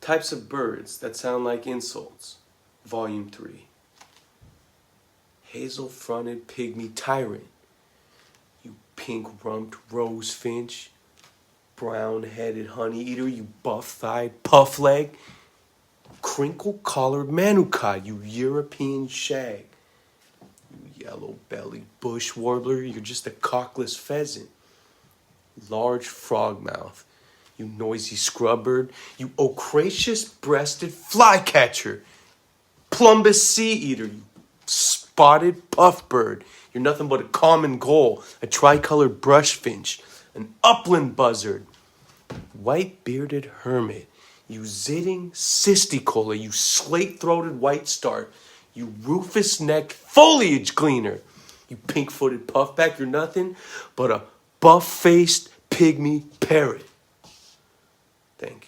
Types of birds that sound like insults. Volume 3. Hazel-fronted pygmy tyrant. You pink-rumped rose finch. Brown-headed honey-eater, you buff-thighed puff-leg. Crinkle-collared manuka, you European shag. You yellow-bellied bush warbler, you're just a cockless pheasant. Large frog-mouth, you noisy scrub bird, you ocracious-breasted flycatcher. Plumbus sea-eater, you spotted puff bird. You're nothing but a common gull, a tricolored brush finch, an upland buzzard. White-bearded hermit, you zitting cisticola, you slate-throated white start, you rufous-necked foliage gleaner. You pink-footed puffback, you're nothing but a buff-faced pygmy parrot. Thank you.